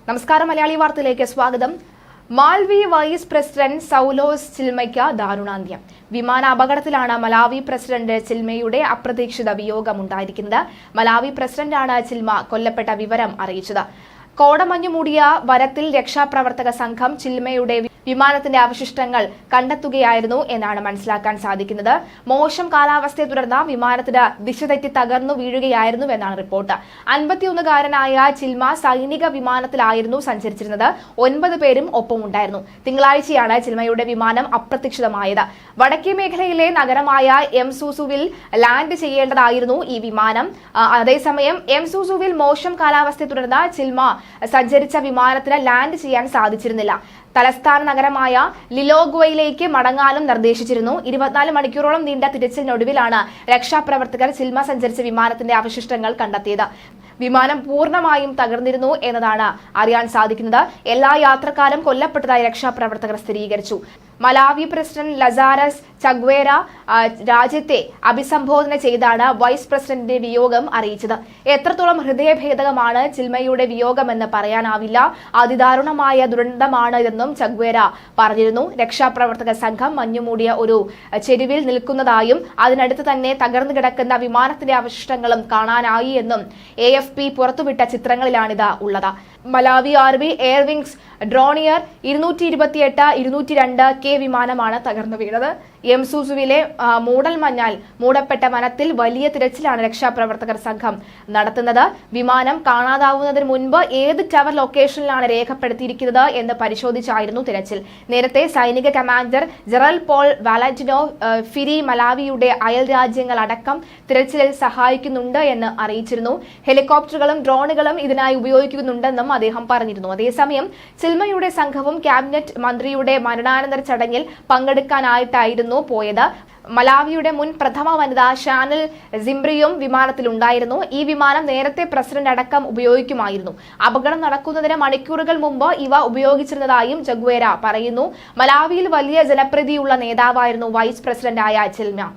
നമസ്കാരം, മലയാളി വാർത്തയിലേക്ക് സ്വാഗതം. മാൽവി വൈസ് പ്രസിഡന്റ് സൗലോസ് ചിൽമയ്ക്ക് ദാരുണാന്ത്യം. വിമാന അപകടത്തിലാണ് മലാവി പ്രസിഡന്റ് ചിൽമയുടെ അപ്രതീക്ഷിത വിയോഗമുണ്ടായിരിക്കുന്നത്. മലാവി പ്രസിഡന്റാണ് ചിൽമ കൊല്ലപ്പെട്ട വിവരം അറിയിച്ചത്. കോടമഞ്ഞു മൂടിയ വനത്തിൽ രക്ഷാപ്രവർത്തക സംഘം ചിൽമയുടെ വിമാനത്തിന്റെ അവശിഷ്ടങ്ങൾ കണ്ടെത്തുകയായിരുന്നു എന്നാണ് മനസ്സിലാക്കാൻ സാധിക്കുന്നത്. മോശം കാലാവസ്ഥയെ തുടർന്ന് വിമാനത്തിന് ദിശ തെറ്റി തകർന്നു വീഴുകയായിരുന്നുവെന്നാണ് റിപ്പോർട്ട്. 51-കാരനായ ചിൽമ സൈനിക വിമാനത്തിലായിരുന്നു സഞ്ചരിച്ചിരുന്നത്. 9 പേരും ഒപ്പമുണ്ടായിരുന്നു. തിങ്കളാഴ്ചയാണ് ചിൽമയുടെ വിമാനം അപ്രത്യക്ഷിതമായത്. വടക്കേ മേഖലയിലെ നഗരമായ എംസൂസുവിൽ ലാൻഡ് ചെയ്യേണ്ടതായിരുന്നു ഈ വിമാനം. അതേസമയം എംസൂസുവിൽ മോശം കാലാവസ്ഥയെ തുടർന്ന് ചിൽമ സഞ്ചരിച്ച വിമാനത്തിന് ലാൻഡ് ചെയ്യാൻ സാധിച്ചിരുന്നില്ല. തലസ്ഥാന നഗരമായ ലിലോഗ്വയിലേക്ക് മടങ്ങാനും നിർദ്ദേശിച്ചിരുന്നു. 24 മണിക്കൂറോളം നീണ്ട തിരച്ചിലിനൊടുവിലാണ് രക്ഷാപ്രവർത്തകർ ചിൽമ സഞ്ചരിച്ച വിമാനത്തിന്റെ അവശിഷ്ടങ്ങൾ കണ്ടെത്തിയത്. വിമാനം പൂർണ്ണമായും തകർന്നിരുന്നു എന്നതാണ് അറിയാൻ സാധിക്കുന്നത്. എല്ലാ യാത്രക്കാരും കൊല്ലപ്പെട്ടതായി രക്ഷാപ്രവർത്തകർ സ്ഥിരീകരിച്ചു. മലാവി പ്രസിഡന്റ് ലസാരസ് ചഗ്വേര രാജ്യത്തെ അഭിസംബോധന ചെയ്താണ് വൈസ് പ്രസിഡന്റിന്റെ വിയോഗം അറിയിച്ചത്. എത്രത്തോളം ഹൃദയഭേദകമാണ് ചിൽമയുടെ വിയോഗമെന്ന് പറയാനാവില്ല. അതിദാരുണമായ ദുരന്തമാണ് ഇതെന്നും ചഗ്വേര പറഞ്ഞിരുന്നു. രക്ഷാപ്രവർത്തക സംഘം മഞ്ഞുമൂടിയ ഒരു ചെരുവിൽ നിൽക്കുന്നതായും അതിനടുത്ത് തന്നെ തകർന്നു കിടക്കുന്ന വിമാനത്തിന്റെ അവശിഷ്ടങ്ങളും കാണാനായി എന്നും AFP പുറത്തുവിട്ട ചിത്രങ്ങളിലാണിത് ഉള്ളത്. മലാവി ആർമി എയർവിംഗ്സ് ഡ്രോണിയർ 228-202K വിമാനമാണ് തകർന്നു വീണത്. എംസൂസുവിലെ മൂടൽമഞ്ഞാൽ മൂടപ്പെട്ട വനത്തിൽ വലിയ തിരച്ചിലാണ് രക്ഷാപ്രവർത്തകർ സംഘം നടത്തുന്നത്. വിമാനം കാണാതാവുന്നതിന് മുൻപ് ഏത് ടവർ ലൊക്കേഷനിലാണ് രേഖപ്പെടുത്തിയിരിക്കുന്നത് എന്ന് പരിശോധിച്ചായിരുന്നു തിരച്ചിൽ. നേരത്തെ സൈനിക കമാൻഡർ ജനറൽ പോൾ വാലന്റിനോ ഫിരി മലാവിയുടെ അയൽ രാജ്യങ്ങൾ അടക്കം തിരച്ചിലിൽ സഹായിക്കുന്നുണ്ട് എന്ന് അറിയിച്ചിരുന്നു. ഹെലികോപ്റ്ററുകളും ഡ്രോണുകളും ഇതിനായി ഉപയോഗിക്കുന്നുണ്ടെന്നും അദ്ദേഹം പറഞ്ഞിരുന്നു. അതേസമയം ചിൽമയുടെ സംഘവും ക്യാബിനറ്റ് മന്ത്രിയുടെ മരണാനന്തര ചടങ്ങിൽ പങ്കെടുക്കാനായിട്ടായിരുന്നു പോയത്. മലാവിയുടെ മുൻ പ്രഥമ വനിത ഷാനൽ സിംബ്രിയും വിമാനത്തിലുണ്ടായിരുന്നു. ഈ വിമാനം നേരത്തെ പ്രസിഡന്റ് അടക്കം ഉപയോഗിക്കുമായിരുന്നു. അപകടം നടക്കുന്നതിന് മണിക്കൂറുകൾ മുമ്പ് ഇവ ഉപയോഗിച്ചിരുന്നതായും ജഗ്വേര പറയുന്നു. മലാവിയിൽ വലിയ ജനപ്രീതിയുള്ള നേതാവായിരുന്നു വൈസ് പ്രസിഡന്റായ ചിൽമ.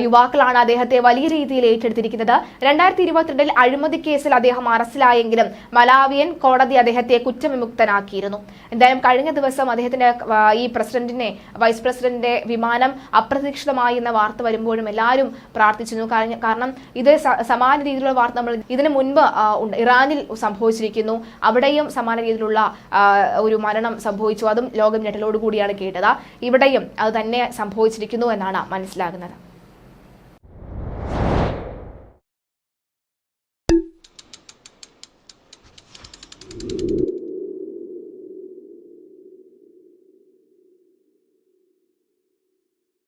യുവാക്കളാണ് അദ്ദേഹത്തെ വലിയ രീതിയിൽ ഏറ്റെടുത്തിരിക്കുന്നത്. 2022 അഴിമതി കേസിൽ അദ്ദേഹം അറസ്റ്റിലായെങ്കിലും മലാവിയൻ കോടതി അദ്ദേഹത്തെ കുറ്റവിമുക്തനാക്കിയിരുന്നു. എന്തായാലും കഴിഞ്ഞ ദിവസം അദ്ദേഹത്തിന്റെ ഈ വൈസ് പ്രസിഡന്റിന്റെ വിമാനം അപ്രതീക്ഷിതമായി എന്ന വാർത്ത വരുമ്പോഴും എല്ലാവരും പ്രാർത്ഥിച്ചിരുന്നു. കാരണം ഇത് സമാന രീതിയിലുള്ള വാർത്ത നമ്മൾ ഇതിനു മുൻപ് ഇറാനിൽ സംഭവിച്ചിരിക്കുന്നു. അവിടെയും സമാന രീതിയിലുള്ള ഒരു മരണം സംഭവിച്ചു. അതും ലോകം ഞെട്ടലോടുകൂടിയാണ് കേട്ടത്. ഇവിടെയും അത് തന്നെ സംഭവിച്ചിരിക്കുന്നു എന്നാണ് മനസ്സിലാകുന്നത്.